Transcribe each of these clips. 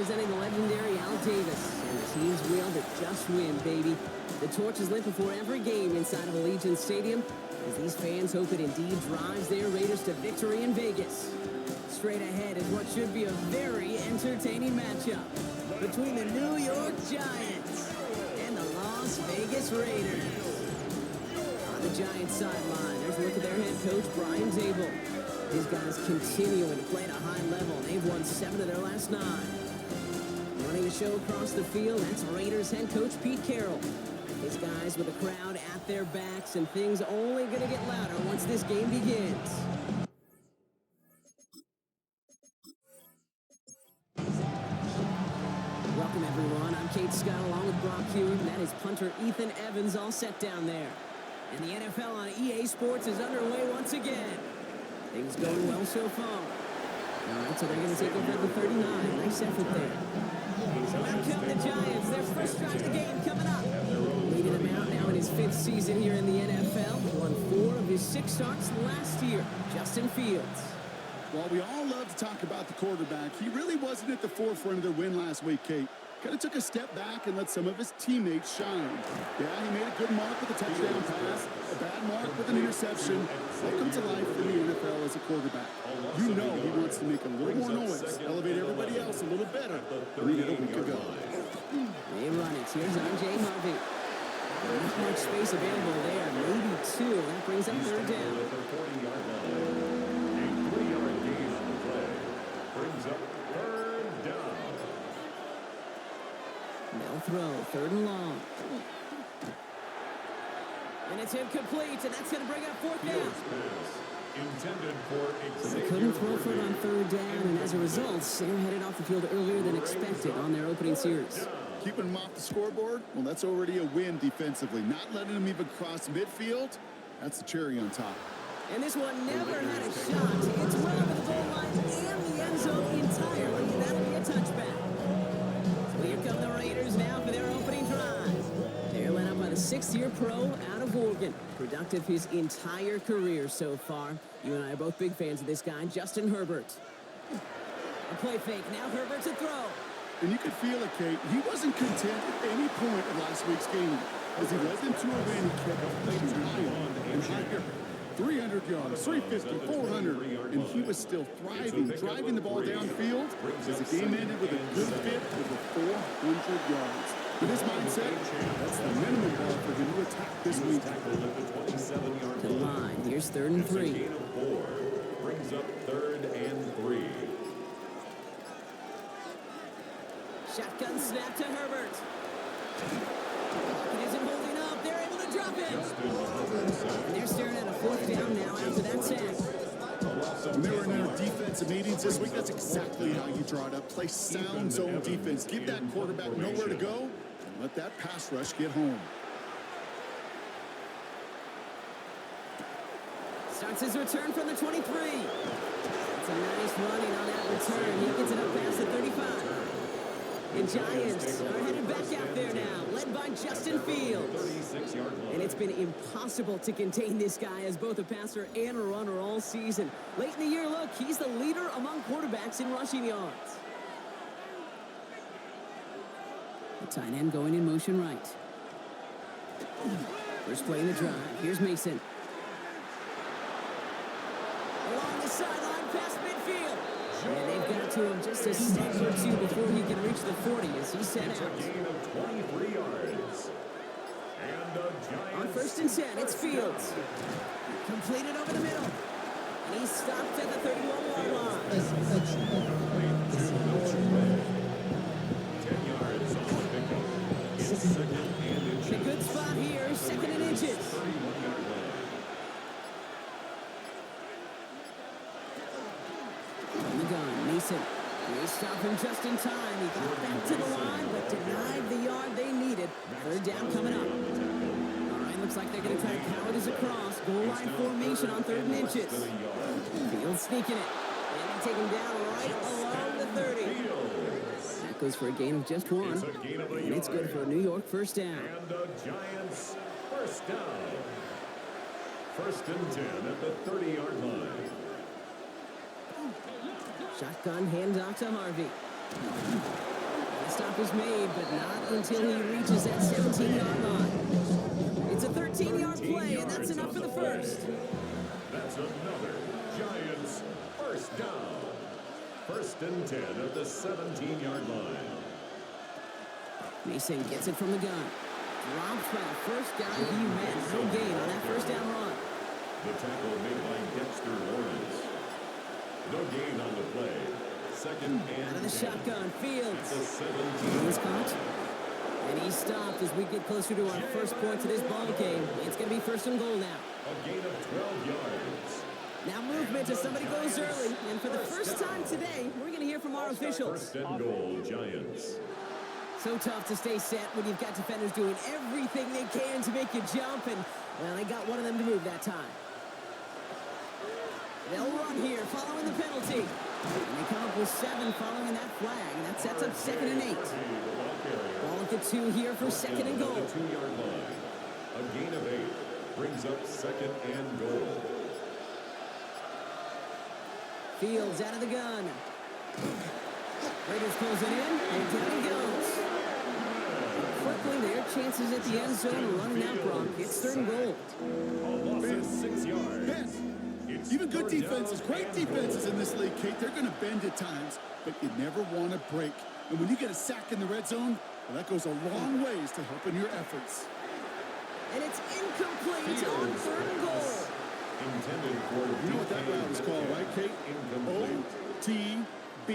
representing the legendary Al Davis. And the team's will to just win, baby. The torch is lit before every game inside of Allegiant Stadium, as these fans hope it indeed drives their Raiders to victory in Vegas. Straight ahead is what should be a very entertaining matchup between the New York Giants and the Las Vegas Raiders. On the Giants sideline, there's a look at their head coach, Brian Dable. These guys continuing to play at a high level. They've won 7 of their last 9. Running the show across the field, that's Raiders head coach Pete Carroll. These guys with the crowd at their backs, and things only going to get louder once this game begins. Welcome, everyone. I'm Kate Scott along with Brock Huey, and that is punter Ethan Evans all set down there. And the NFL on EA Sports is underway once again. Things going well so far. All right, so they're going to take over at the 39. Nice effort there. So out come the Giants. Their first drive of the game coming up. Leading him out now in his 5th season here in the NFL. Won 4 of his 6 starts last year. Justin Fields. While we all love to talk about the quarterback, he really wasn't at the forefront of their win last week, Kate. Kind of took a step back and let some of his teammates shine. Yeah, he made a good mark with a touchdown pass, a bad mark with an interception. Welcome to life in the NFL as a quarterback. You know he wants to make a little more noise, elevate everybody else a little better than he did a week ago. They run it. Here's R.J. Harvey. Not much space available there. Maybe 2. That brings up 3rd down. They'll throw, 3rd and long. And it's incomplete, and that's going to bring up 4th down. So they couldn't throw for it on 3rd down, and as a result, they're headed off the field earlier than expected on their opening series. Keeping him off the scoreboard? Well, that's already a win defensively. Not letting him even cross midfield, that's the cherry on top. And this one never had a shot. It's well over the goal line and the end zone entirely, and that'll be a touchback. So here come the Raiders now for their opening drive. They're led up by the 6th-year pro out of Oregon. Productive his entire career so far. You and I are both big fans of this guy, Justin Herbert. A play fake. Now Herbert's a throw. And you could feel it, Kate. He wasn't content at any point of last week's game. As he led them to a win, he kept playing higher and higher. 300 yards, 350, 400, and he was still thriving, driving the ball downfield as the game ended with a good fit over 400 yards. With his mindset, that's the minimum ball for him to attack this week. To the line, here's 3rd and 3. Brings up 3rd and 3. Shotgun snap to Herbert. It isn't holding up. They're able to drop it. And they're staring at a 4th down now after that sack. When they were in our defensive meetings this week, that's exactly how you draw it up. Play sound zone defense. Give that quarterback nowhere to go, and let that pass rush get home. Starts his return from the 23. It's a nice running on that return. He gets it up past the 35. The Giants are headed back out there now, led by Justin Fields. And it's been impossible to contain this guy as both a passer and a runner all season. Late in the year, look, he's the leader among quarterbacks in rushing yards. The tight end going in motion right. First play in the drive. Here's Mason. Along the sideline, past midfield. And they've got to him just a step or 2 before he can reach the 40 as he set out. Gain of 23 yards. And the Giants. On 1st and 10, it's Fields. Completed over the middle. And he's stopped at the 31-yard line. 10 yards on the pickup. It's 2nd and inches. A good spot here, 2nd and inches. 31-yard line. On the gun, Mason. They stop him just in time. He got back to the line, but denied the yard they needed. 3rd down coming up. All right, looks like they're going to try to power this across. Goal line formation on 3rd and inches. Fields sneaking it. And they take him down right along the 30. That goes for a gain of just 1. And it's good for a New York 1st down. And the Giants 1st down. 1st and 10 at the 30-yard line. Shotgun handoff to Harvey. stop is made, but not until he reaches that 17-yard line. It's a 13-yard play, and that's enough for the first. That's another Giants first down. First and 10 at the 17-yard line. Mason gets it from the gun. Drops for a first down. He had no gain on that first down run. The tackle made by Dexter Lawrence. No gain on the play. Second and out of the 10. shotgun. Fields. The 17. He's caught. And he stopped as we get closer to our first points of this ball game. It's going to be first and goal now. A gain of 12 yards. Now movement as somebody goes early. And for the first time today, we're going to hear from our officials. First and goal, Giants. So tough to stay set when you've got defenders doing everything they can to make you jump. And, well, they got one of them to move that time. They'll run here following the penalty. And they come up with 7 following that flag. And that sets up 2nd and 8. Ball at the 2 here for 2nd and goal. The 2-yard line. A gain of 8 brings up 2nd and goal. Fields out of the gun. Raiders close it in, and down he goes. Quickly, their chances at the end zone are running out, Brock. It's 3rd and goal. A loss of 6 yards. Even good defenses, great defenses in this league, Kate, they're going to bend at times, but you never want to break. And when you get a sack in the red zone, well, that goes a long ways to helping your efforts. And it's incomplete on 3rd and goal. Intended for you know what that route is called, right, Kate? OTB.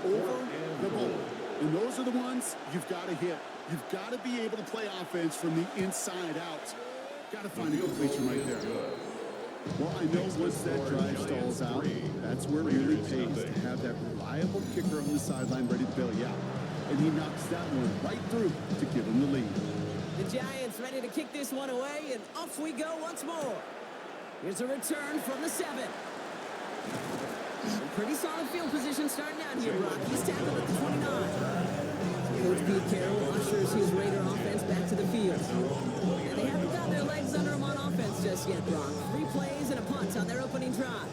Over the ball. And those are the ones you've got to hit. You've got to be able to play offense from the inside out. Got to find a completion right there. Well, I know once that drive stalls out, that's where it really pays to have that reliable kicker on the sideline ready to bail you out. And he knocks that one right through to give him the lead. The Giants ready to kick this one away, and off we go once more. Here's a return from the 7. Pretty solid field position starting out here, Brock. He's tackled at the 29. Coach Pete Carroll ushers his Raider offense back to the field. And they haven't got their legs under them on offense just yet, Brock. 3 plays and a punt on their opening drive.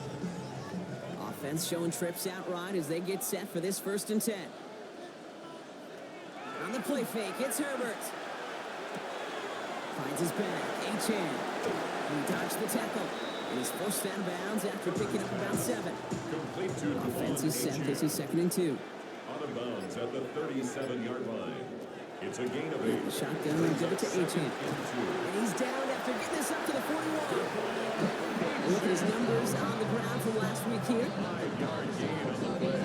Offense showing trips out right as they get set for this 1st and 10. On the play fake, it's Herbert. Finds his back, Achane. He dodged the tackle. And he's forced out of bounds after picking up about 7. Complete to Offense is set. This is 2nd and 2. Out of bounds at the 37-yard line. It's a gain of 8. The shotgun will give it to Achane. And he's down after getting this up to the 41. Look at his numbers on the ground from last week here. 5-yard gain on the play.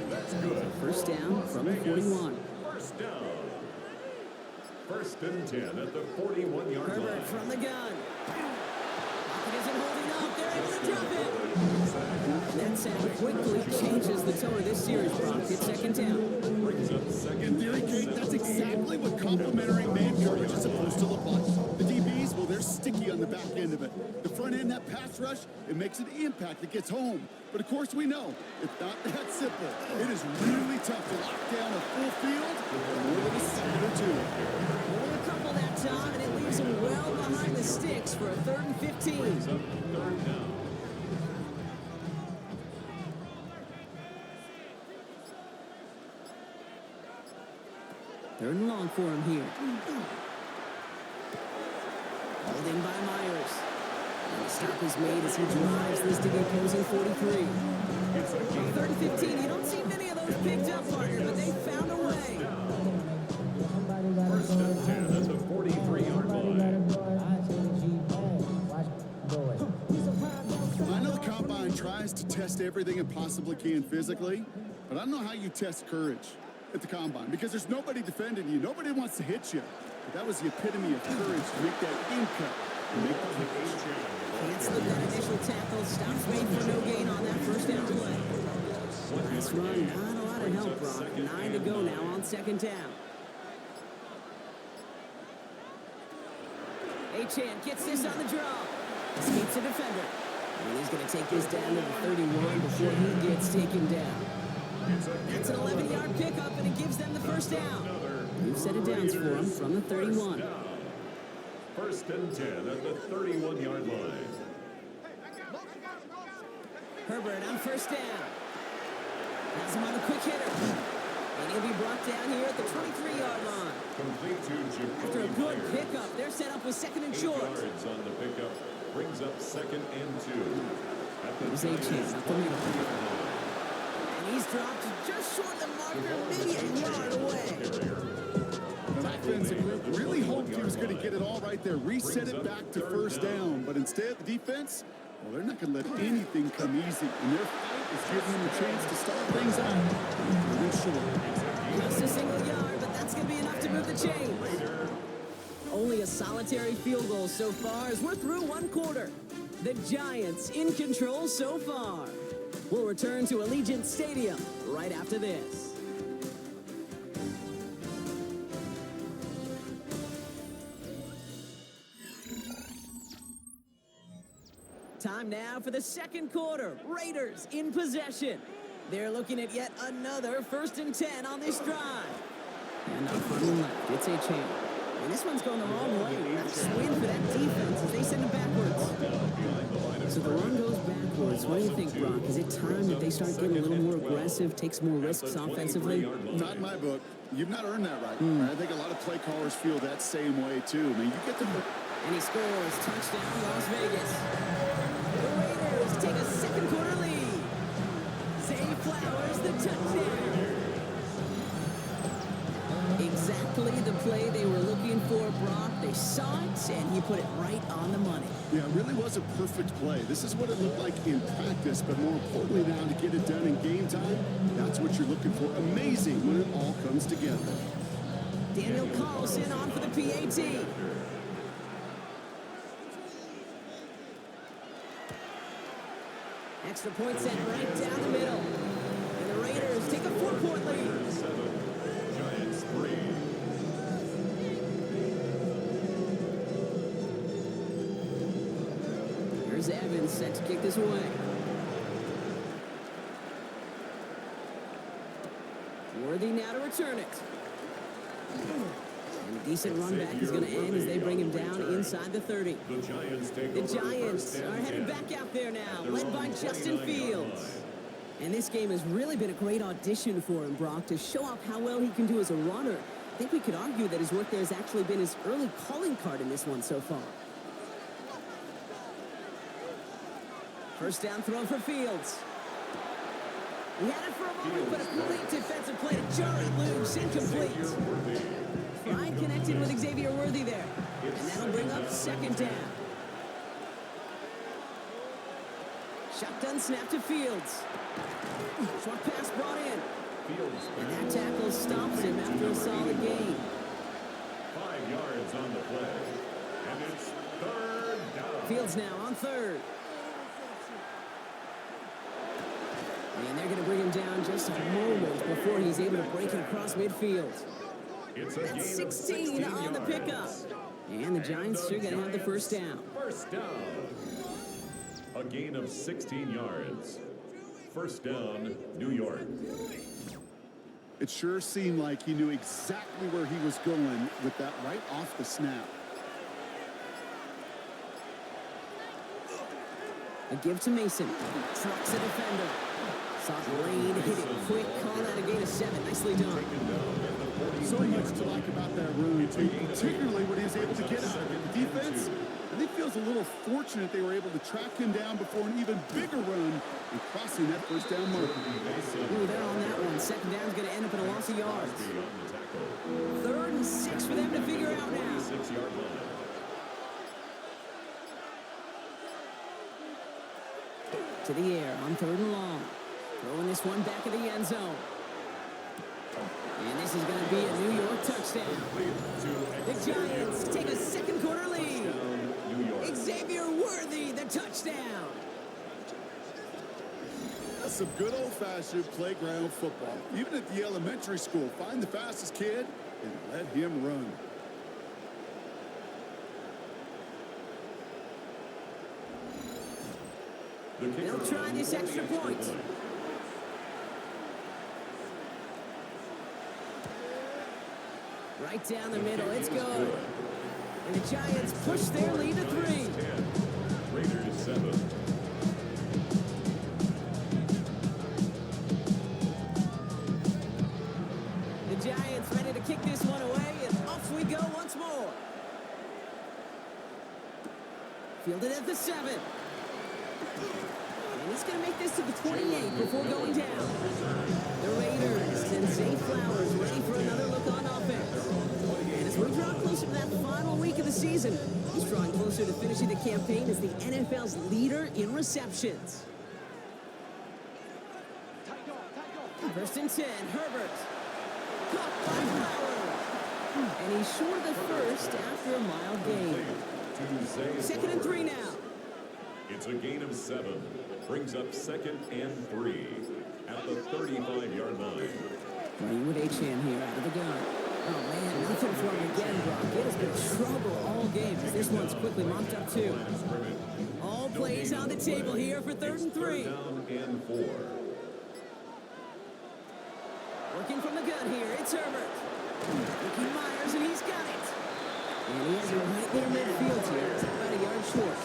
That's good. First down from the 41. First down. 1st and 10 at the 41-yard line. Herbert from the gun. Pocket isn't holding up. They're able to drop it. And that sack quickly changes the tone of this series, Brock. It's 2nd down. Brings up 2nd. In theory, Kate, that's exactly what complimentary man coverage is supposed to look like. The DBs, well, they're sticky on the back end of it. The front end, that pass rush, it makes an impact. It gets home. But of course, we know it's not that simple. It is really tough to lock down a full field for more than a second or 2. Only a couple that time, and it leaves him well behind the sticks for a 3rd and 15. Brings up 3rd down. Third and long for him here. Hauled in by Myers. And the stop is made as he drives this to the opposing 43. It's a gain of 3rd and 15. You don't see many of those picked up, partner, but they found a way. 1st and 10 at the 43-yard line. I know the combine tries to test everything it possibly can physically, but I don't know how you test courage at the combine because there's nobody defending you. Nobody wants to hit you. But that was the epitome of courage to make that in cut. Can't slip that initial tackle. Stops made for no gain on that first down play. Last run, not a lot of help, Brock. 9 to go now on 2nd down. Achane gets this on the draw. Escapes the defender. And he's going to take this down to the 31 before he gets taken down. That's an 11-yard pickup, and it gives them the first down. New set of downs for him from the 31. 1st and 10 at the 31-yard line. Herbert on first down. Has him on a quick hitter. And he'll be brought down Complete to After a Jacoby good Myers. pickup, they're set up with second and 8 short. yards on the pickup. Brings up 2nd and 2. At the There's a Giants' chance up the middle. 23-yard line. And he's dropped just short of the marker, maybe a yard away. The offensive group really hoped he was going to get it all right there, reset it back to first down. But instead, the defense, well, they're not going to let anything come easy. And their fight is giving them a chance to start things out. They're short. Just a single yard, but that's going to be enough to move the chains. Only a solitary field goal so far as we're through one quarter. The Giants in control so far. We'll return to Allegiant Stadium right after this. Time now for the second quarter. Raiders in possession. They're looking at yet another 1st and 10 on this drive. And on the left, it's a chance. And this one's going the wrong way. Nice win for that defense as they send it backwards. So the run goes backwards. What do you think, Brock? Is it time that they start getting a little more aggressive, take some more risks offensively? Not in my book. You've not earned that right. I think a lot of play callers feel that same way, too. I mean, you get to... And he scores. Touchdown, Las Vegas. The Raiders take a second quarter lead. Zay Flowers, the touchdown. Exactly the play they were looking for, Brock. They saw it, and he put it right on the money. Yeah, it really was a perfect play. This is what it looked like in practice, but more importantly now to get it done in game time, that's what you're looking for. Amazing when it all comes together. Daniel Carlson on for the PAT. Extra point set right down the middle. And the Raiders take a 4-point lead. 7, Giants 3. Here's Evans set to kick this away. Worthy now to return it. And a decent run back is going to end as they bring him down inside the 30. The Giants take The over Giants first and are headed 10. back out there now, They're led on by the Justin 29-yard Fields. line. And this game has really been a great audition for him, Brock, to show off how well he can do as a runner. I think we could argue that his work there has actually been his early calling card in this one so far. First down throw for Fields. He had it for a moment, but a complete defensive play to jar it loose, incomplete. Fry connected with Xavier Worthy there. And that'll bring up second down. Shotgun snap to Fields. Short pass brought in. And that tackle stops him after a solid gain. 5 yards on the play. And it's 3rd down. Fields now on 3rd. And they're going to bring him down just a moment before he's able to break it across midfield. It's a That's gain of 16 on the pickup. And the Giants are going to have the first down. First down. A gain of 16 yards. First down, New York. It sure seemed like he knew exactly where he was going with that right off the snap. A give to Mason. Trucks a defender. Saw Lane hit it quick. Call that a gain of 7. Nicely done. So much to like about that run, particularly when he was able to get out of it. The defense, I think, feels a little fortunate they were able to track him down before an even bigger run and crossing that first down marker. Ooh, they're on that one. Second down's going to end up in a loss of yards. 3rd and 6 for them to figure out now. 6-yard line. To the air on 3rd and long. Throwing this one back of the end zone. And this is going to be a New York touchdown. The Giants take a second quarter lead. Xavier Worthy, the touchdown. That's some good old-fashioned playground football. Even at the elementary school, find the fastest kid and let him run. They'll try this extra point. Right down the middle, it's good. And the Giants push their lead to 3. Raiders 7. The Giants ready to kick this one away, and we go once more. Fielded at the 7. And he's going to make this to the 28 before going down. The Raiders send Zay Flowers ready for another look on offense. And as we draw closer to that final week of the season, he's drawing closer to finishing the campaign as the NFL's leader in receptions. First and 10, Herbert. Caught by Flowers. And he's short of the first after a mild gain. 2nd and 3 now. It's a gain of 7. Brings up 2nd and 3 at the 35-yard line. Running with Achan here out of the gun. Oh, man, nothing for him again, Brock. It has been trouble all game. This one's quickly mopped up, too. All plays on the table here for 3rd and 3. Down and 4. Working from the gun here, it's Herbert. Looking Myers, and he's got it. And he has it right near midfield here. It's about a yard short.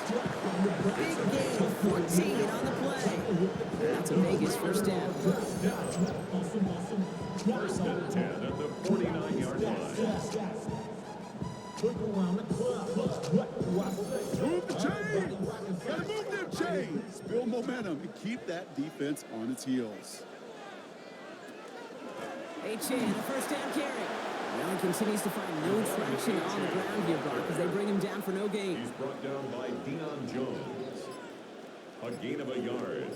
Big gain, 14 on the play. That's a Vegas first down. 1st and 10 at the 49-yard line. Move the chains! Gotta move them chains! Build momentum and keep that defense on its heels. Achan, the first down carry. Now he continues to find no traction on the ground here, Brock, as they bring him down for no gain. He's brought down by Deion Jones. A gain of a yard.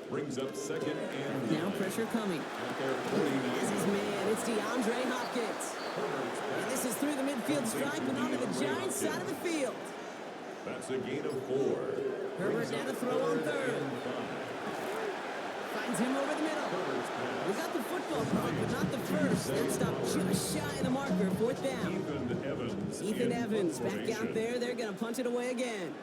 Brings up 2nd and 9. Now pressure coming. At their 49. This is man, it's DeAndre Hopkins. And this is through the midfield stripe and onto the Giants side of the field. That's a gain of 4. Herbert now to throw on 3rd. Finds him over the middle. We got the football, Brock, but not the first. That stopped just shy of the marker. 4th down. Ethan Evans back out there. They're going to punch it away again.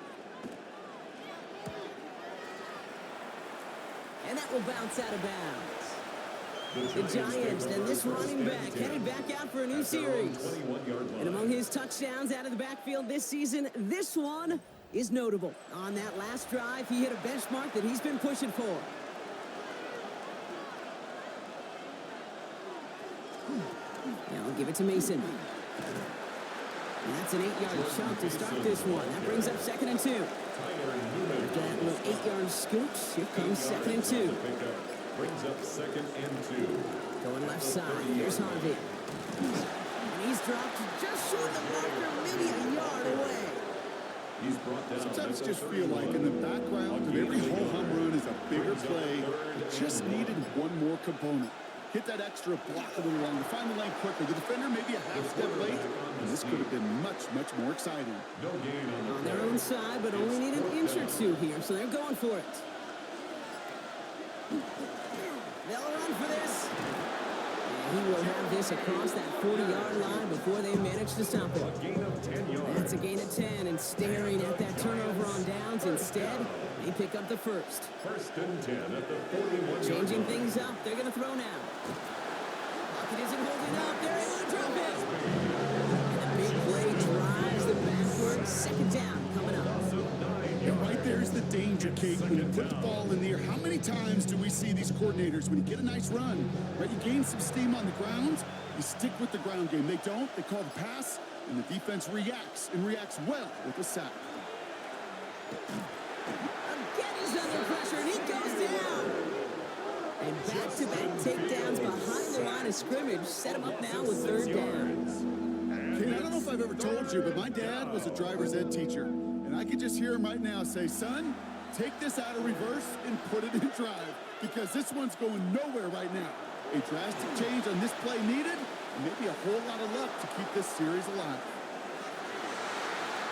And that will bounce out of bounds. The Giants and this running back headed back out for a new series. And among his touchdowns out of the backfield this season, this one is notable. On that last drive, he hit a benchmark that he's been pushing for. Now we'll give it to Mason. And that's an 8-yard chunk to start this one. That brings up 2nd and 2. After that little 8-yard scooch, here comes 2nd and 2. Brings up 2nd and 2. Going left side. Here's Harvey. And he's dropped just short of the marker, maybe a yard away. He's brought down. Sometimes just feel like in the background of every ho-hum run is a bigger play. It just needed one more component. Hit that extra block a little longer. Find the lane quicker. The defender maybe a half step late. And this could have been much, much more exciting. No gain On their own side, but only need an inch or two here, so they're going for it. They'll run for this. And he will have this across that 40-yard line before they manage to stop it. A gain of 10 yards. That's a gain of 10, and staring at that turnover on downs instead, they pick up the first. 1st and 10 at the 41-yard Changing line. things up. They're going to throw now. Pocket isn't holding up. They're able to drop it. And a big play drives the backwards. 2nd down coming up. And right there is the danger, Kate. When you put the ball in the air, how many times do we see these coordinators, when you get a nice run, right, you gain some steam on the ground, you stick with the ground game. They don't. They call the pass, and the defense reacts, and reacts well with the sack. Again, he's under pressure, and he goes down. And back-to-back takedowns behind the line of scrimmage set him up now with 3rd down. Kate, I don't know if I've ever told you, but my dad was a driver's ed teacher. And I can just hear him right now say, son, take this out of reverse and put it in drive, because this one's going nowhere right now. A drastic change on this play needed, and maybe a whole lot of luck to keep this series alive.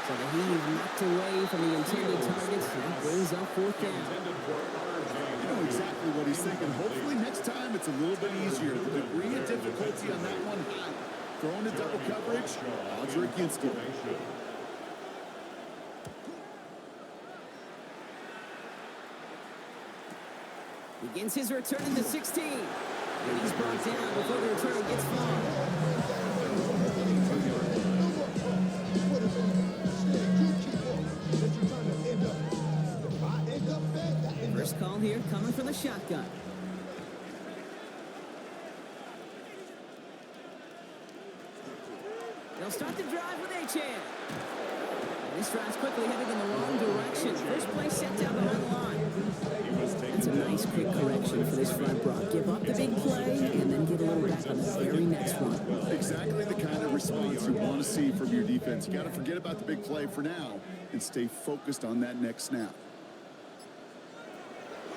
So the heave knocked away from the intended targets. That brings up 4th down. You know exactly what he's thinking. Hopefully next time it's a little bit easier. The degree of difficulty on that one high. Throwing to double coverage, odds are against you. Begins his return in the 16. And he's brought down before the return gets far. First call here coming from the shotgun. They'll start the drive with Achan. This drive's quickly headed in the wrong direction. First play set down behind the line. That's a nice quick correction for this front, Brock. Give up the big play and then get a little back on the very next one. Exactly the kind of response you want to see from your defense. You got to forget about the big play for now and stay focused on that next snap.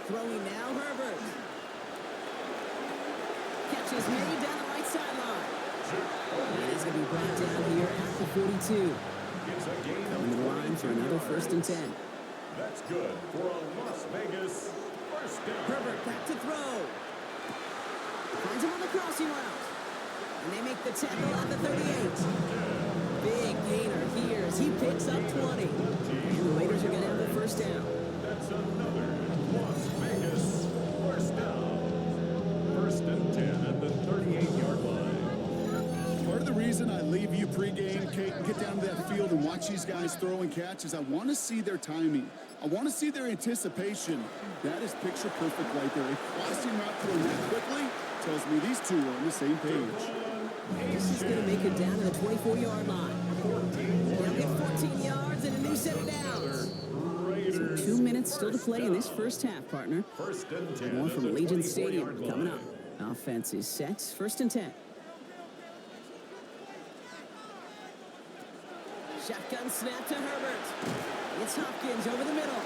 Throwing now, Herbert. Catch is made down the right sideline. And he's going to be brought down here at the 42. Coming to the line for another 1st and 10. That's good for a Las Vegas first down. Herbert back to throw. Finds him on the crossing route. And they make the tackle at the 38. Big gainer here as he picks up 20. And the Raiders are going to have the 1st down. That's another Las Vegas first down. 1st and 10 at the 38-yard line. Part of the reason I leave you pregame, Kate, and get down to that field and watch these guys throw and catch is I want to see their timing. I want to see their anticipation. That is picture perfect right there. A crossing route thrown that quickly tells me these two are on the same page. This is going to make it down to the 24-yard line. They'll get 14 yards and a new set of downs. So 2 minutes still to play in this first half, partner. 1st and 10. More from Allegiant Stadium coming up. Offense is set. 1st and 10. Shotgun snap to Herbert. It's Hopkins over the middle.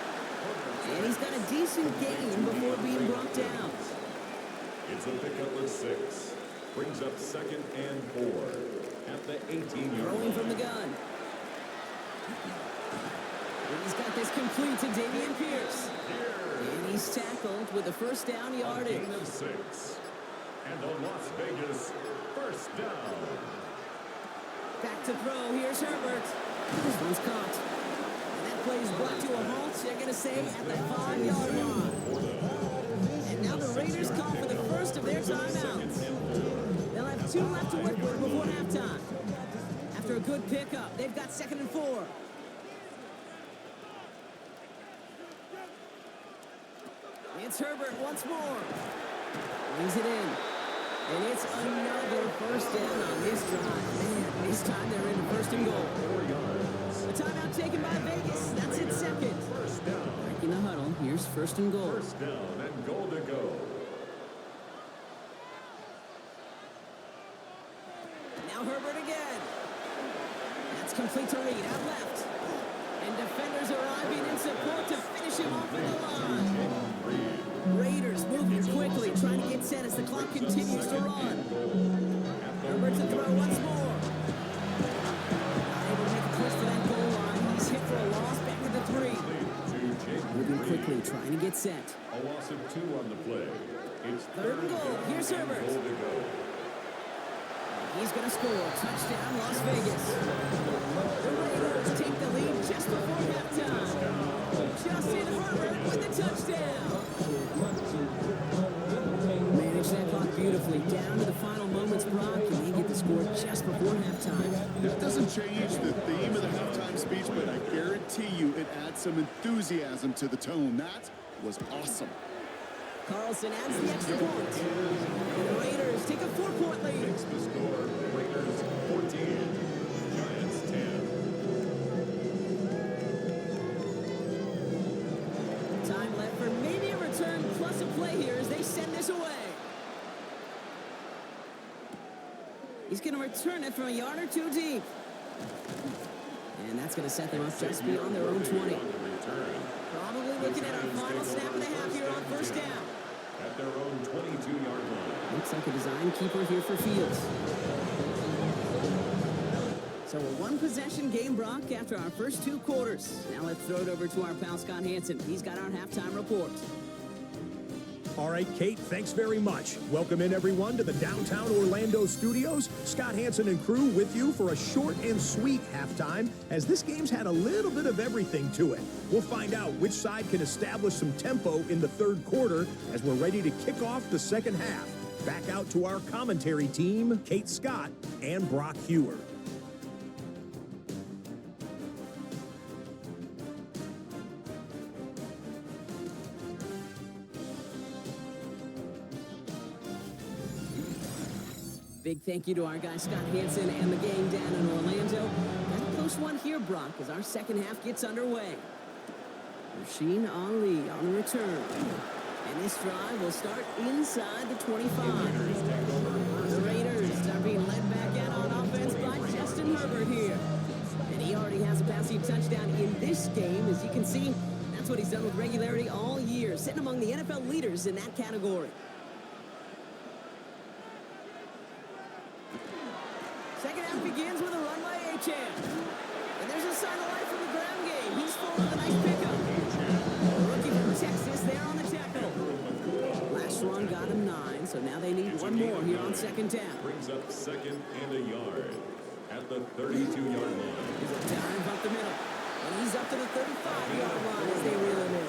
And he's got a decent gain before being brought down. It's a pickup of 6. Brings up 2nd and 4 at the 18-yard Throwing line. from the gun. And he's got this complete to Dameon Pierce. And he's tackled with the 1st down A yardage. gain of 6. And a Las Vegas first down. Back to throw. Here's Herbert. This one's caught. And that play is brought to a halt. They're going to say at the 5-yard line. And now the Raiders call for the first of their timeouts. They'll have 2 left to work with before halftime. After a good pickup, they've got 2nd and 4. It's Herbert once more. Brings it in. And it's another 1st down on this drive. Man, this time they're in 1st and goal. 4 yards. A timeout taken by Vegas. That's its 2nd. First down. Breaking the huddle. Here's 1st and goal. First down and goal to go. Now Herbert again. That's complete to Reed. Out left. And defenders arriving in support to finish him off at the line. Raiders moving quickly, trying to get set as the clock continues to run. Herbert to throw once more. Not able to make a push to that goal line. He's hit for a loss back at the 3. Moving quickly, trying to get set. A loss of 2 on the play. It's 3rd and goal. Here's Herbert. Goal to go. He's going to score. Touchdown, Las Vegas. The Raiders take the lead just before halftime. Justin Herbert with the touchdown. Manage that clock beautifully. Down to the final moments, Brock, and they get the score just before halftime. That doesn't change the theme of the halftime speech, but I guarantee you it adds some enthusiasm to the tone. That was awesome. Carlson adds the extra point. And the Raiders take a 4-point lead. Makes the score. Raiders 14. Giants 10. Time left for maybe a return plus a play here as they send this away. He's going to return it from a yard or 2 deep. And that's going to set them up just beyond their own 20. Probably looking at our final snap of the half here on 1st down. At their own 22-yard line. Looks like a design keeper here for Fields. So a 1-possession game, Brock, after our first 2 quarters. Now let's throw it over to our pal Scott Hansen. He's got our halftime report. All right, Kate, thanks very much. Welcome in, everyone, to the downtown Orlando studios. Scott Hansen and crew with you for a short and sweet halftime, as this game's had a little bit of everything to it. We'll find out which side can establish some tempo in the 3rd quarter as we're ready to kick off the 2nd half. Back out to our commentary team, Kate Scott and Brock Hewer. big thank you to our guy Scott Hansen and the gang down in Orlando. Got a close one here, Brock, as our second half gets underway. Rasheen Ali on the return. And this drive will start inside the 25. The Raiders are being led back out on offense by Justin Herbert here. And he already has a passing touchdown in this game. As you can see, that's what he's done with regularity all year, sitting among the NFL leaders in that category. Second half begins with a run by Achane. And there's a sign of life from the ground game. He's full of a nice pickup. The rookie from Texas there on the tackle. Last run got him 9, so now they need one more here on second down. Brings up second and a yard at the 32-yard line. He's a dive up the middle. And he's up to the 35-yard line as they reel him in.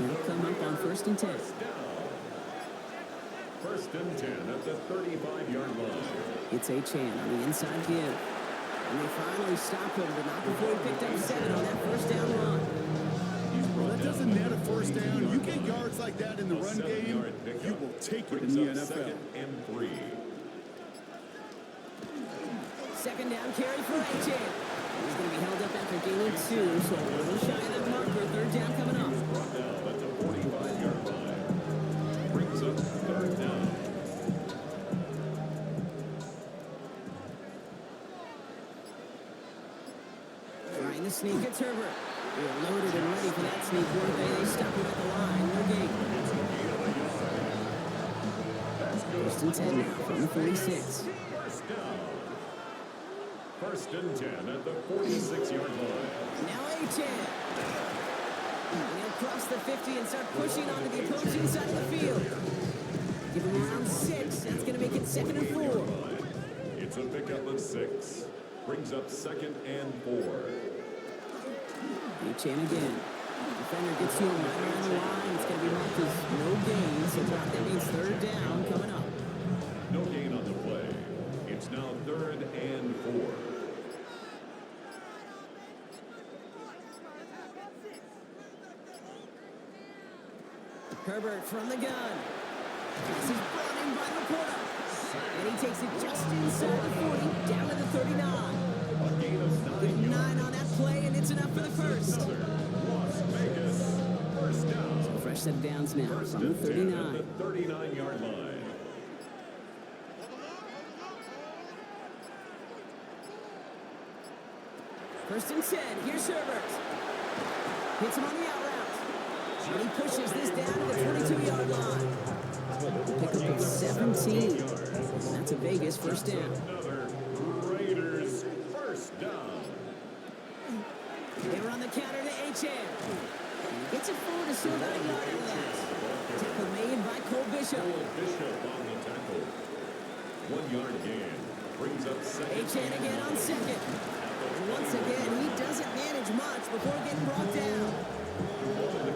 He'll come up on first and 10. First and 10 at the 35-yard line. It's Achane on the inside give. And they finally stop him, but not before he picked up 7 on that first down run. Well, that doesn't net a first down. You get yards like that in the run game, you will take it in the NFL. Second and 3. Second down carry for Achane. He's going to be held up after gaining 2, so a little shy of that marker. Third down coming up. Brought down at the 45-yard line. Brings up third down. Trying to sneak, it's Herbert. They're loaded and ready for that sneak, weren't they? They stop him at the line. No gain. First and 10 now from the 46. First down. First and 10 at the 46-yard line. Now Achane. And he'll cross the 50 and start pushing onto the opposing side of the field. Give him around 6. That's going to make it second and 4. It's a pickup of 6. Brings up second and 4. Achane again. Defender gets to him right around the line. It's going to be marked as no gain. So that means third down coming up. No gain on the play. It's now third and 4. Herbert from the gun. This is brought in by Laporta. And he takes it just inside the 40, down to the 39. A gain of 9 9 on that play, and it's enough for the first. Las Vegas. First down. So fresh set of downs now First from the and 10 39. at the 39-yard line. First and 10. Here's Herbert. Hits him on the out route. And he pushes this down to the 22-yard line. Pickup of 17. That's a Vegas first down. Another Raiders first down. They run the counter to Achane. And he gets it forward to still about a yard out of that. Tackle made by Cole Bishop. Bishop on the tackle. 1 yard gain. Brings up second. Achane again on second. And once again, he doesn't manage much before getting brought down.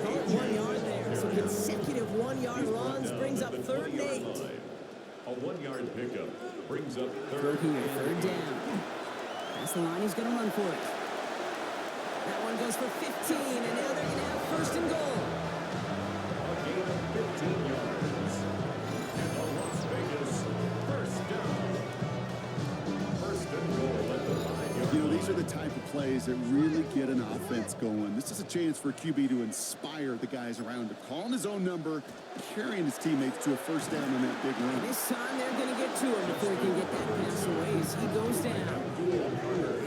Call it 1 yard there. So consecutive 1-yard runs brings up third and 8. A 1-yard pickup brings up Third here, third down. That's the line, he's going to run for it. That one goes for 15, and now they're going to have first and goal. A gain of 15 yards. And a Las Vegas first down. First and goal at the 5-yard You know, these are the type of plays that really get an offense going. This is a chance for QB to inspire the guys around him. Calling his own number, carrying his teammates to a first down on that big run. This time they're going to get to him before he can get that pass away as he goes down.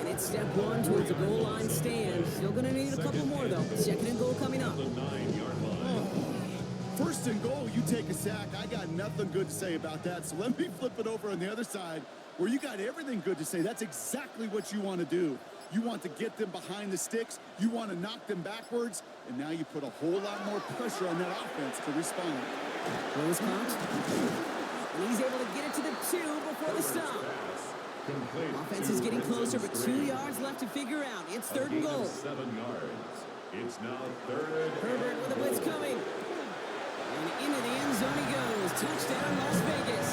And it's step 1 towards a goal line stand. Still going to need a couple more, though. Second and goal coming up. the 9-yard line. First and goal, you take a sack. I got nothing good to say about that. So let me flip it over on the other side where you got everything good to say. That's exactly what you want to do. You want to get them behind the sticks. You want to knock them backwards. And now you put a whole lot more pressure on that offense to respond. Close caught. And he's able to get it to the 2 before the stop. Complete. Offense is getting closer, but 2 yards left to figure out. It's third and goal. 7 yards. It's now third. Herbert with a blitz coming. And into the end zone he goes. Touchdown, Las Vegas.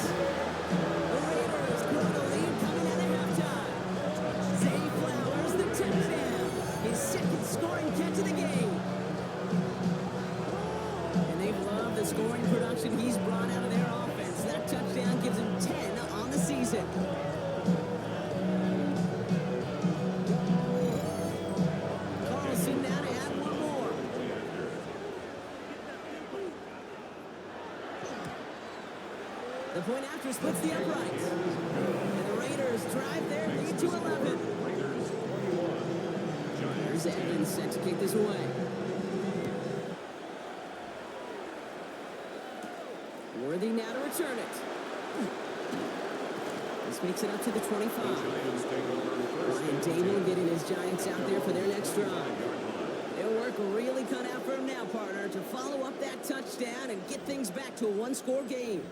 The Raiders grow the lead coming out of halftime. Zay Flowers, the touchdown. His second scoring catch of the game. And they've loved the scoring production he's brought out of their offense. That touchdown gives him 10 on the point after splits the uprights. And the Raiders drive their lead to 11. Raiders 21. Giants Here's Evans set to kick this away. Worthy now to return it. This makes it up to the 25. Giants take over first Ryan and Dable 10. getting his Giants out there for their next drive. Their work really cut out for him now, partner, to follow up that touchdown and get things back to a one-score game.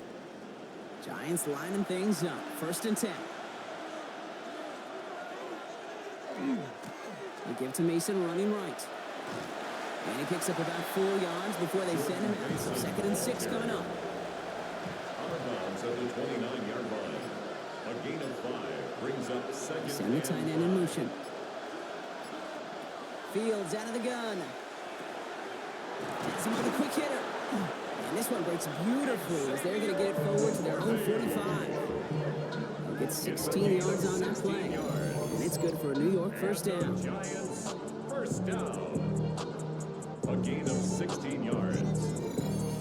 Giants lining things up. First and 10. They give to Mason running right. And he picks up about 4 yards before they send him out. So 2nd and 6 coming up. Out of bounds at the 29-yard line. A gain of 5 brings up second Send the tight end in motion. Fields out of the gun. That's another quick hitter. And this one breaks beautifully as they're going to get it forward to their own 45. They'll get 16 yards on that play. And it's good for a New York first down. Giants first down. A gain of 16 yards.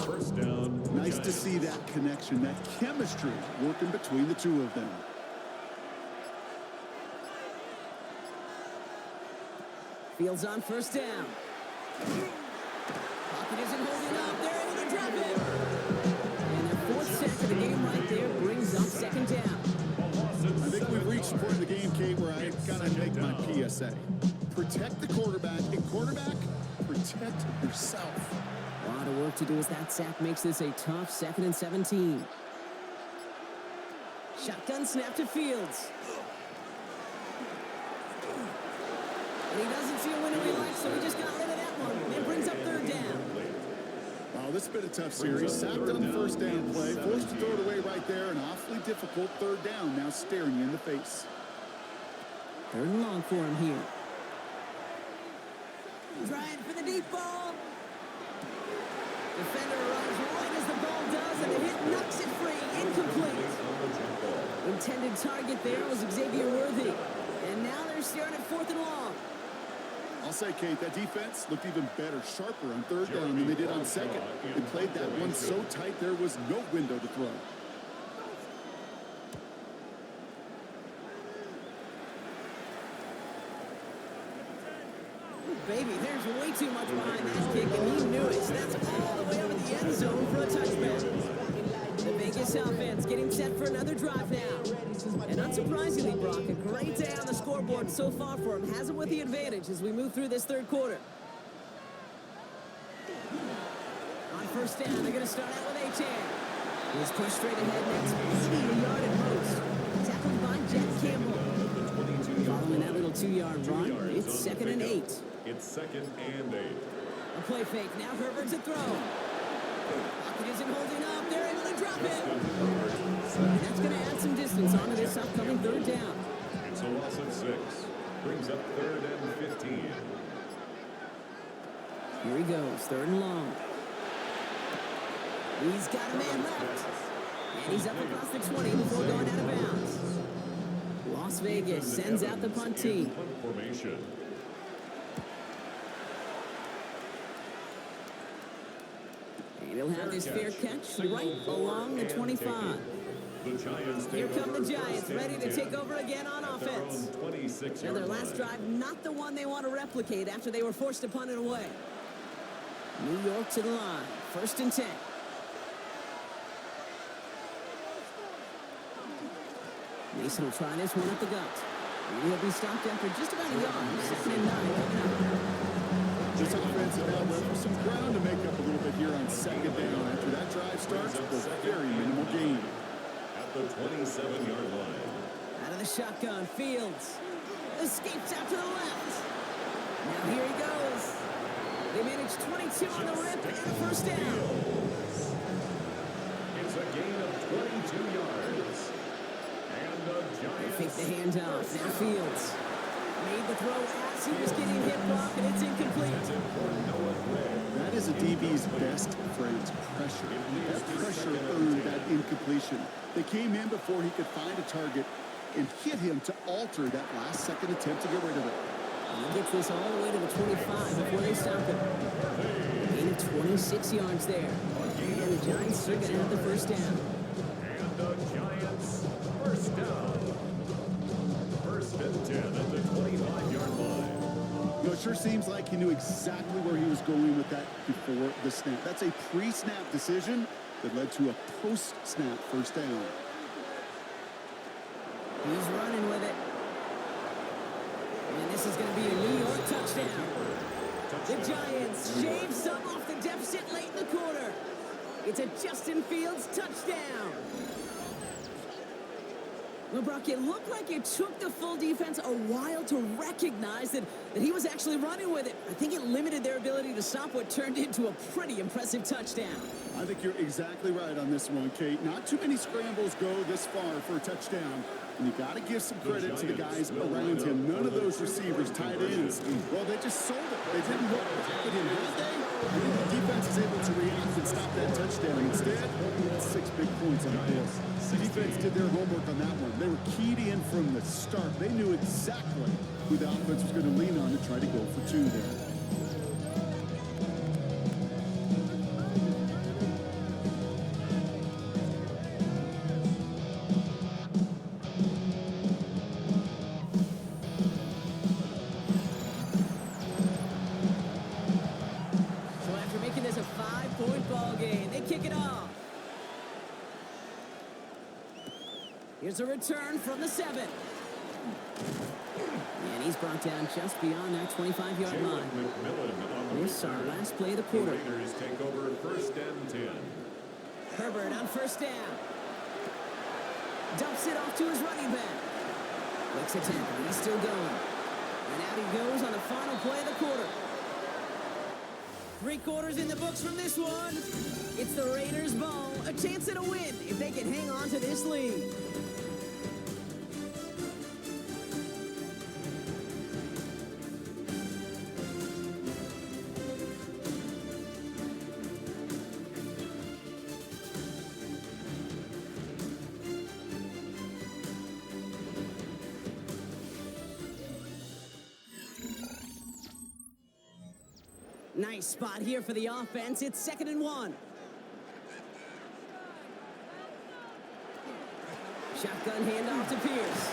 First down. Nice to Giants. see that connection, that chemistry working between the two of them. Fields on first down. Pocket isn't holding up. They're able to drop it. And their 4th sack of the game right there brings up 2nd down. I think we've reached the point of the game, Kate, where I gotta make my PSA. Protect the quarterback, and quarterback, protect yourself. A lot of work to do as that sack makes this a tough 2nd and 17. Shotgun snap to Fields. And he doesn't see a winner he likes, so he just got rid of that one. It brings up 3rd down. Wow, this has been a tough series. Sacked on the first down play, forced to throw it away right there. An awfully difficult 3rd down now staring you in the face. 3rd and long for him here. Trying for the deep ball. Defender arrives right as the ball does, and the hit knocks it free. Incomplete. Intended target there was Xavier Worthy. And now they're staring at 4th and long. I'll say, Kate, that defense looked even better, sharper on 3rd down than they did on 2nd. They played that one so tight there was no window to throw. Baby, there's way too much behind that kick, and he knew it. So that's all the way over the end zone for a touchdown. The Vegas offense getting set for another drive now. And unsurprisingly, Brock, a great day on the scoreboard so far for him. Has it with the advantage as we move through this 3rd quarter. On first down, they're going to start out with Achane. He's pushed straight ahead next, maybe a yard at most. Tackled by Jack Campbell. Following that little 2-yard run, it's 2nd and 8. It's 2nd and 8. A play fake. Now Herbert's a throw. Pocket isn't holding up. They're able to drop it. And that's going to add some distance onto this upcoming 3rd down. It's a loss of 6. Brings up 3rd and 15. Here he goes. 3rd and long. He's got a man left. And he's up across the 20 before going out of bounds. Las Vegas sends out the punt team. Punt formation. And he'll have his fair catch right along the 25. The Giants Here take come the over Giants, first and ready to 10 take over again on at their offense. own 26 Now, their yard last line. drive, not the one they want to replicate after they were forced to punt it away. New York to the line. 1st and 10. Mason will try this one up the gut. And he'll be stopped after just about a yard. 2nd and 9 coming up. This offense is now left with some ground to make up a little bit here on 2nd down. After that drive starts with a very minimal gain. At the 27-yard line. Out of the shotgun, Fields escapes out to the left. Now here he goes. They managed 22 on the rip and a first down. It's a gain of 22 yards. And the They fake Giants. the handoff. Now Fields made the throw as he was getting hit, Brock, and it's incomplete. That is a DB's best phrase, pressure. That pressure earned that incompletion. They came in before he could find a target and hit him to alter that last-second attempt to get rid of it. And he gets this all the way to the 25 before they stop him. Gain of 26 yards there. And the Giants are going to have the first down. And the sure seems like he knew exactly where he was going with that before the snap. That's a pre-snap decision that led to a post-snap first down. He's running with it. And this is going to be a New York touchdown. The Giants shave some off the deficit late in the quarter. It's a Justin Fields touchdown. Well, Brock, it looked like it took the full defense a while to recognize that he was actually running with it. I think it limited their ability to stop what turned into a pretty impressive touchdown. I think you're exactly right on this one, Kate. Not too many scrambles go this far for a touchdown. And you got to give some credit to the guys around him. None of those receivers, tight ends, well, they just sold it. They didn't look back at him, did they? The defense is able to react and stop that touchdown. Instead, 6 big points on the board. The defense did their homework on that one. They were keyed in from the start. They knew exactly who the offense was going to lean on to try to go for 2 there. Here's a return from the 7. And he's brought down just beyond that 25-yard line. This is our last play of the quarter. Raiders take over 1st and 10. Herbert on 1st down. Dumps it off to his running back. Makes a tackle. He's still going. And out he goes on the final play of the quarter. 3 quarters in the books from this one. It's the Raiders' ball. A chance at a win if they can hang on to this lead. Nice spot here for the offense. It's 2nd and 1. Shotgun handoff to Pierce.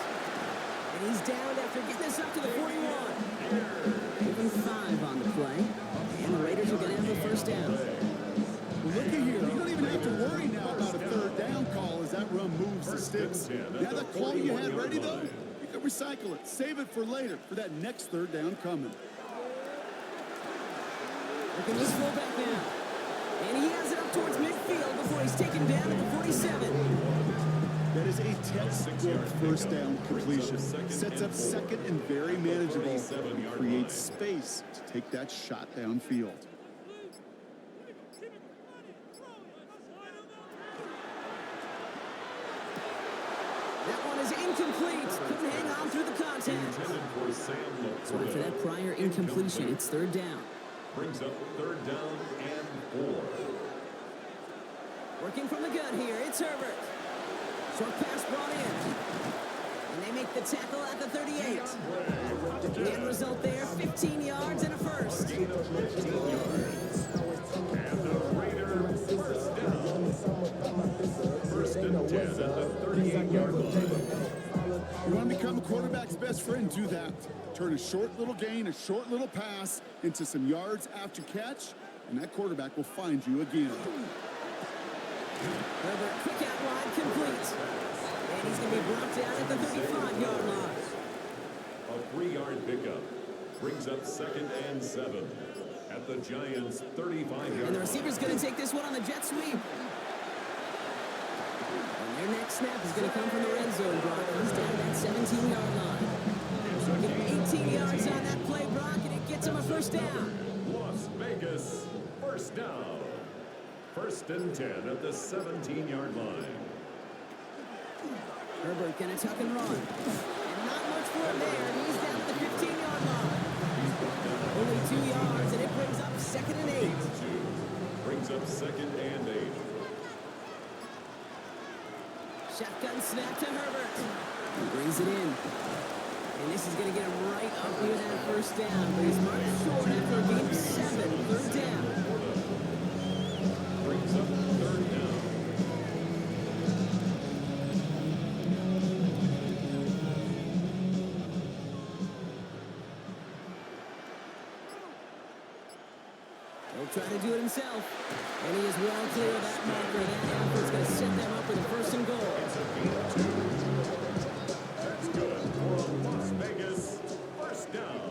And he's down after getting this up to the 41. Even 5 on the play. And the Raiders are going to have the 1st down. Well, look at here. You don't even have to worry now about a 3rd down call as that run moves the sticks. Now that call you had ready, though, you can recycle it. Save it for later for that next 3rd down coming. Look at this fullback now. And he has it up towards midfield before he's taken down at the 47. That is a textbook 1st down completion. Sets up 2nd and very manageable. And creates space to take that shot downfield. That one is incomplete. Couldn't hang on through the contact. So after that prior incompletion, it's 3rd down. Brings up 3rd down and 4. Working from the gun here, it's Herbert. Short pass brought in. And they make the tackle at the 38. The end result there, 15 yards and a 1st. Gain of 15 yards. And the Raiders 1st down. 1st and 10 at the 38-yard line. You want to become a quarterback's best friend? Do that. Turn a short little gain, a short little pass into some yards after catch, and that quarterback will find you again. Herbert, quick out wide, complete. And he's going to be brought down at the 35-yard line. A 3-yard pickup. Brings up 2nd and 7 at the Giants' 35-yard line. And the receiver's going to take this one on the jet sweep. And their next snap is going to come from the red zone, Brock. He's down that 17-yard line. Give him 18 yards on that play, Brock, and it gets him a 1st down. Las Vegas, 1st down. 1st and 10 at the 17-yard line. Herbert gonna tuck and run. And not much for him there. He's down at the 15-yard line. Only 2 yards, and it brings up 2nd and 8. Brings up 2nd and 8. Shotgun snap to Herbert. He brings it in. And this is going to get him right up near that 1st down. But he's marked short after a gain of 7. 3rd down. Brings up 3rd down. try to do it himself. And he is well clear of that marker. That effort's going to set them up with a first and goal. It's a gain of 2. That's good for a Las Vegas first down.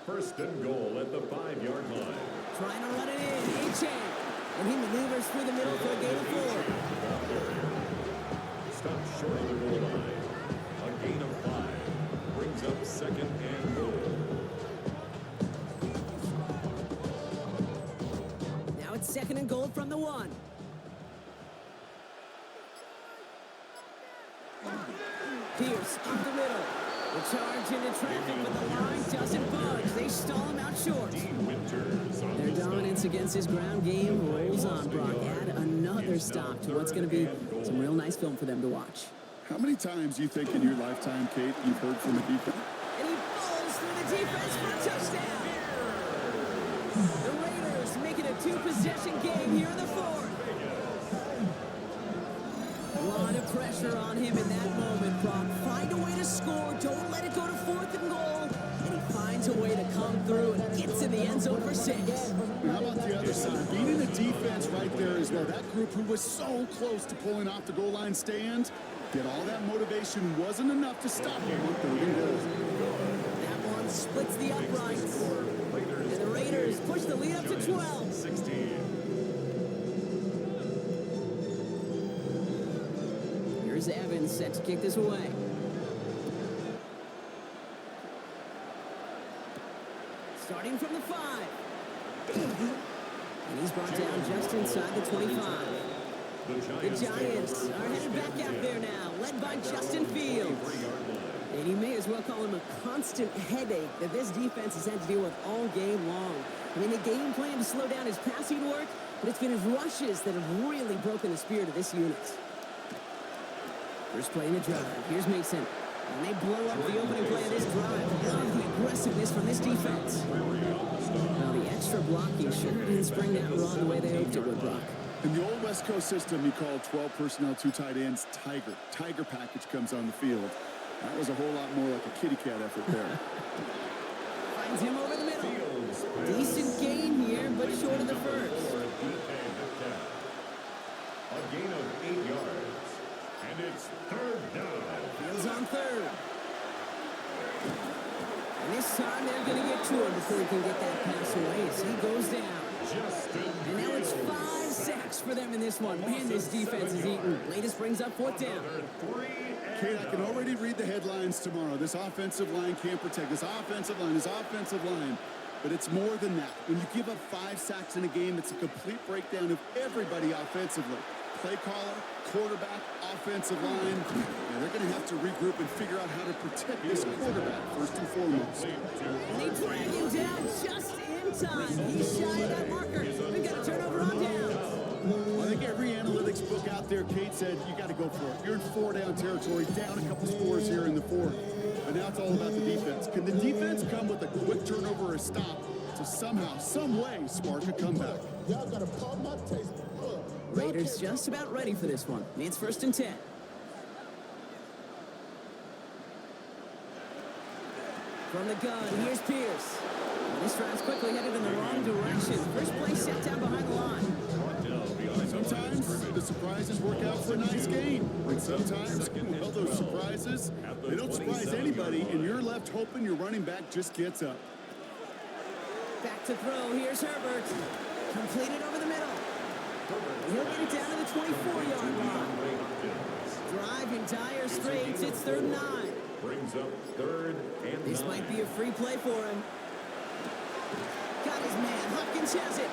First and goal at the 5-yard line. Trying to run it in. A-Chain. And he maneuvers through the middle for a gain of 4. Stopped short of the goal line. A gain of 5. Brings up second and goal. Now it's second and goal from the 1. Pierce up the middle. The charge into traffic, but the line doesn't budge. They stall him out short. Their dominance against his ground game rolls on, Brock. Add another stop to what's going to be some real nice film for them to watch. How many times do you think in your lifetime, Kate, you've heard from a defense? And he falls through the defense for a touchdown. The Raiders make it a 2-possession game here in the 4th. A lot of pressure on him in that moment, Brock. Find a way to score. Don't let it go to 4th and goal. And he finds a way to come through and gets in the end zone for 6. How about the other side? Beating the defense right there as well. That group who was so close to pulling off the goal line stand, yet all that motivation wasn't enough to stop him on 3rd and goal. That one splits the uprights. And the Raiders push the lead up to 12. 16. Here's Evans set to kick this away. Starting from the 5. And he's brought down just inside the 25. The Giants are headed back out there now, led by Justin Fields. And you may as well call him a constant headache that this defense has had to deal with all game long. I mean, the game plan to slow down his passing work, but it's been his rushes that have really broken the spirit of this unit. First play in the drive. Here's Mason. And they blow up the opening play of this drive. Love the aggressiveness from this defense. Now, the extra blocking sure didn't spring that run the way they hoped it would, Brock. In the old West Coast system, you called 12 personnel, 2 tight ends, Tiger. Tiger package comes on the field. That was a whole lot more like a kitty cat effort there. Finds him over the middle. Decent gain here, but short of the first. A gain of 8 yards. And it's 3rd down. Fields on 3rd. And this time they're going to get to him before he can get that pass away as he goes down. And now it's 5 sacks for them in this one. Man, this defense is eaten. Latest brings up 4th down. Kate, I can already read the headlines tomorrow. This offensive line can't protect. This offensive line. But it's more than that. When you give up 5 sacks in a game, it's a complete breakdown of everybody offensively. Play caller, quarterback, offensive line. Yeah, they're going to have to regroup and figure out how to protect this quarterback first and foremost. And they drag him down just in time. He's shy of that marker. We've got a turnover on downs. I think every analytics book out there, Kate said, you got to go for it. You're in 4-down territory, down a couple scores here in the 4th. But now it's all about the defense. Can the defense come with a quick turnover or a stop to somehow, some way, spark a comeback? Y'all got to pump my taste. Raiders just about ready for this one. It's 1st and 10. From the gun, here's Pierce. This drive's quickly headed in the wrong direction. First play set down behind the line. Sometimes the surprises work out for a nice game. And sometimes, well, those surprises, they don't surprise anybody, and you're left hoping your running back just gets up. Back to throw. Here's Herbert. Completed over the middle. He'll get it down to the 24-yard line. Drive in dire straits. It's 3rd and 9. Brings up 3rd and 9. This might be a free play for him. Got his man. Hopkins has it.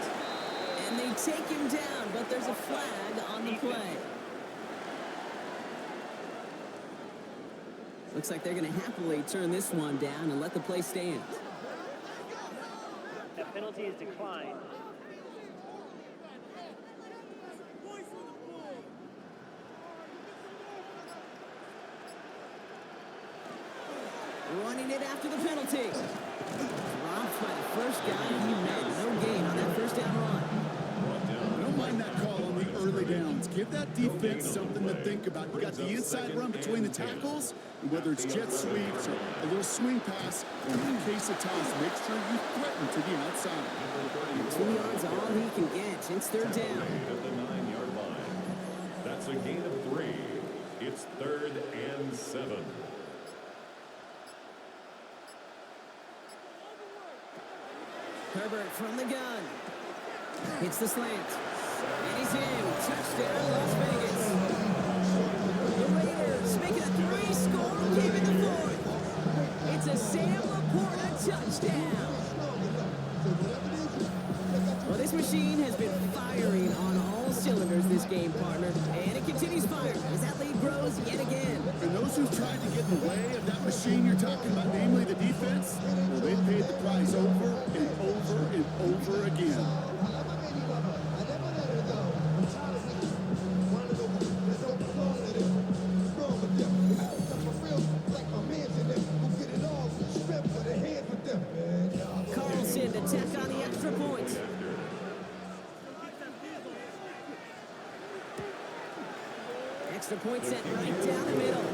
And they take him down, but there's a flag on the play. Looks like they're going to happily turn this one down and let the play stand. That penalty is declined. Running it after the penalty. Dropped by the first guy he met. No gain on that first down run. I don't mind that call on the early downs. Give that defense something to think about. You got the inside run between the tackles, and whether it's jet sweeps or a little swing pass, or in the case of toss, make sure you threaten to the outside. 2 yards all he can get. It's third down. At the 9-yard line. That's a gain of 3. It's 3rd and 7. Herbert from the gun. Hits the slant. And he's in. Touchdown, Las Vegas. The Raiders make it a 3-score game in the fourth. It's a Sam Laporta touchdown. Well, this machine has been firing on all cylinders this game, partner. And it continues firing as that lead grows yet again. And those who tried to get in the way of that machine you're talking about, namely the defense, well, they paid the price over and over and over again. Carlson to tack on the extra point. Extra point set right down the middle.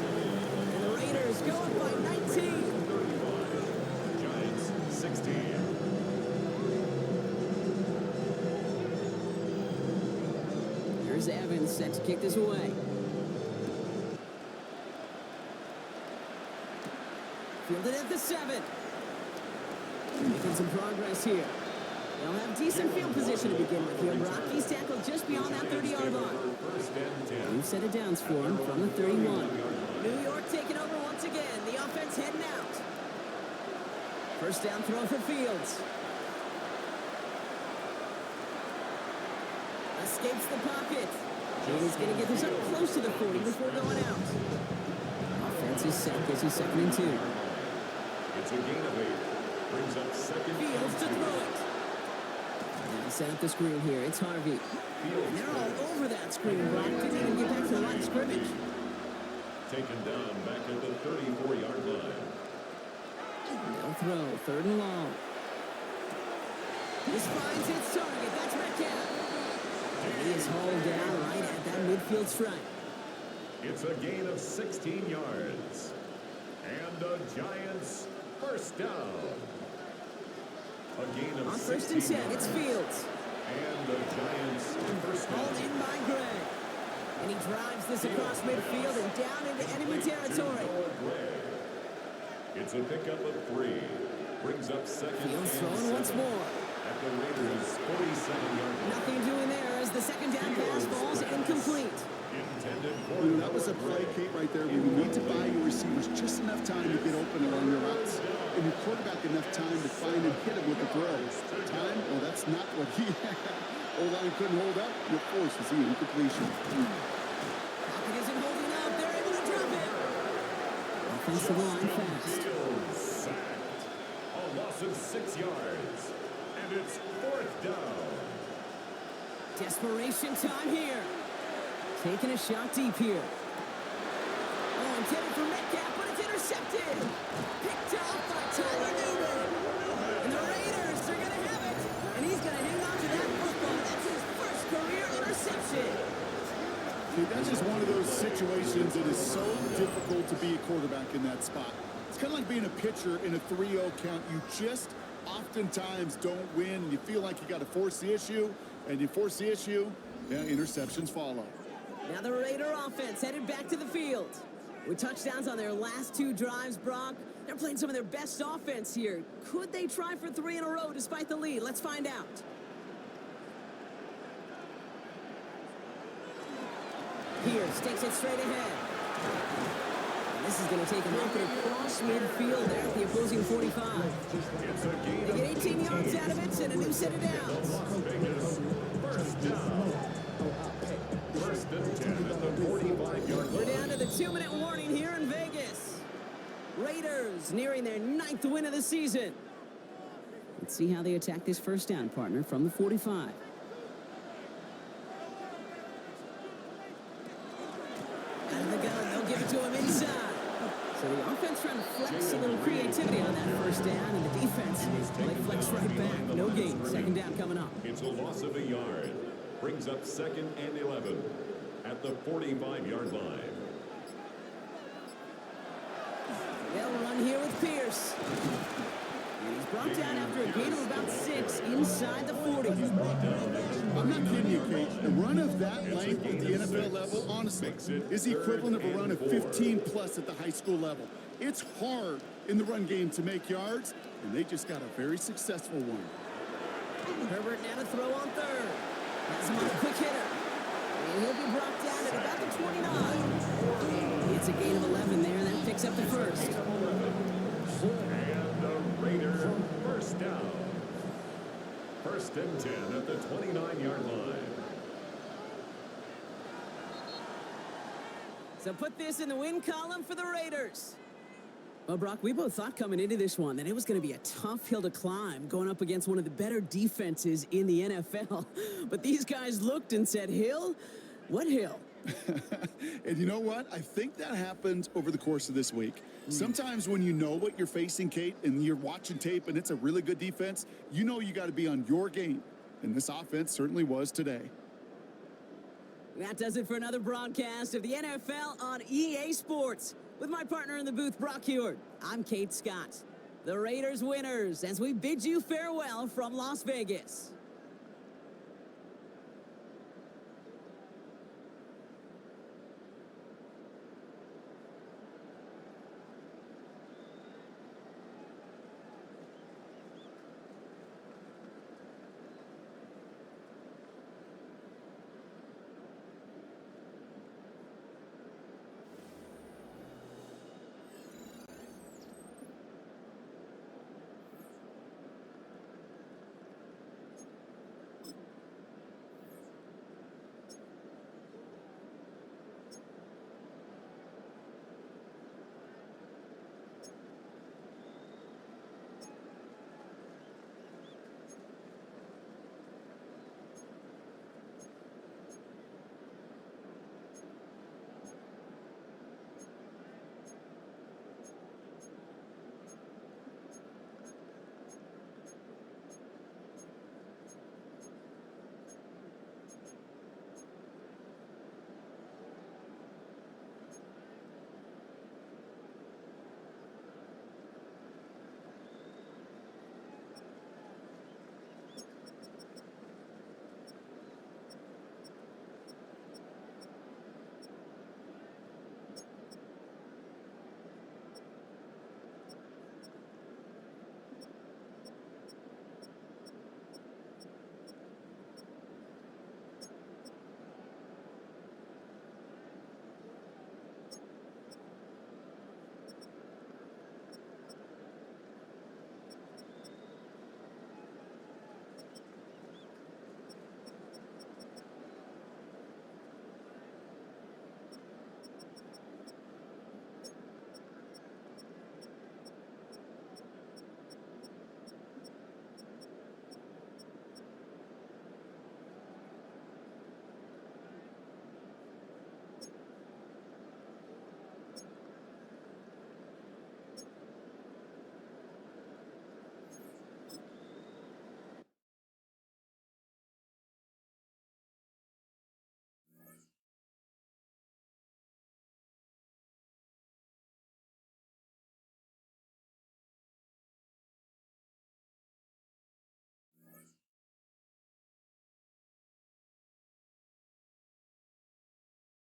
And the Raiders go up by 19. Giants 16. Here's Evans set to kick this away. Fielded at the 7. Making some progress here. They'll have decent field position to begin with here. Brock, he's tackled just beyond that 30-yard line. New set of downs for him from the 31. New York taking over once again. The offense heading out. First down throw for Fields. Escapes the pocket. And he's going to get this up close to the 40 before going out. Offense is set. This is 2nd and 2. It's a gain of 8. Brings up 2nd. Fields to throw it. And set up the screen here. It's Harvey. And they're all over that screen, Brock. Didn't even get back to the line of scrimmage. Taken down back at the 34-yard line. They'll throw. 3rd and long. This finds its target. That's Metcalf. And he is hauled down right at that midfield stripe. It's a gain of 16 yards. And the Giants first down. A gain of On 16 1st and 10, it's yards. Fields. And the Giants first Hauled down. in by Gray. And he drives this across midfield and down into enemy territory. It's a pickup of 3. Brings up 2nd Fields and throwing 7. once more. At the Raiders' 47-yard line. Nothing doing there as the second down pass falls incomplete. Intended for That was a play, Kate, right there where you need to buy your receivers just enough time to get open along your routes. And your quarterback enough time to find and hit him with the throw. Time? Well, that's not what he had. O-line couldn't hold up. Your force was the incompletion. Pocket isn't holding up. They're able to drop it. Offensive line fast. Fields sacked. A loss of 6 yards. And it's 4th down. Desperation time here. Taking a shot deep here. Oh, intended for Metcalf, but it's intercepted. Picked off by Tyler Newman. And the Raiders are going to have it. And he's going to hang on to that football. That's his first career interception. Dude, that's just one of those situations that is so difficult to be a quarterback in that spot. It's kind of like being a pitcher in a 3-0 count. You just oftentimes don't win. You feel like you got to force the issue, and you force the issue, yeah, interceptions follow. Now the Raider offense headed back to the field. With touchdowns on their last 2 drives, Brock, they're playing some of their best offense here. Could they try for 3 in a row despite the lead? Let's find out. Pierce takes it straight ahead. And this is going to take him up and across midfield there at the opposing 45. It's a gain They of get 18 yards out of it and a new set of downs. Las Vegas. First down. 1st and 10 at the 45-yard We're line. down to the 2-minute warning here in Vegas. Raiders nearing their 9th win of the season. Let's see how they attack this first down, partner, from the 45. Out of the gun, they'll give it to him inside. So the offense trying to flex a little creativity on that first down, and the defense, well, they flex right back. No gain. Second down coming up. It's a loss of a yard. brings up 2nd and 11 at the 45-yard line. They'll run here with Pierce. And he's brought down after a gain of about 6 inside the 40. I'm not kidding you, Kate. A run of that length at the NFL level, honestly, is the equivalent of a run of 15+ at the high school level. It's hard in the run game to make yards, and they just got a very successful one. Herbert now to throw on 3rd. Has him on a quick hitter. And he'll be brought down at about the 29. It's a gain of 11 there, and that picks up the 1st. And the Raiders first down. 1st and 10 at the 29-yard line. So put this in the win column for the Raiders. Well, Brock, we both thought coming into this one that it was going to be a tough hill to climb going up against one of the better defenses in the NFL. But these guys looked and said, Hill? What hill? And you know what? I think that happened over the course of this week. Sometimes when you know what you're facing, Kate, and you're watching tape and it's a really good defense, you know you got to be on your game. And this offense certainly was today. That does it for another broadcast of the NFL on EA Sports. With my partner in the booth, Brock Heward, I'm Kate Scott. The Raiders winners as we bid you farewell from Las Vegas.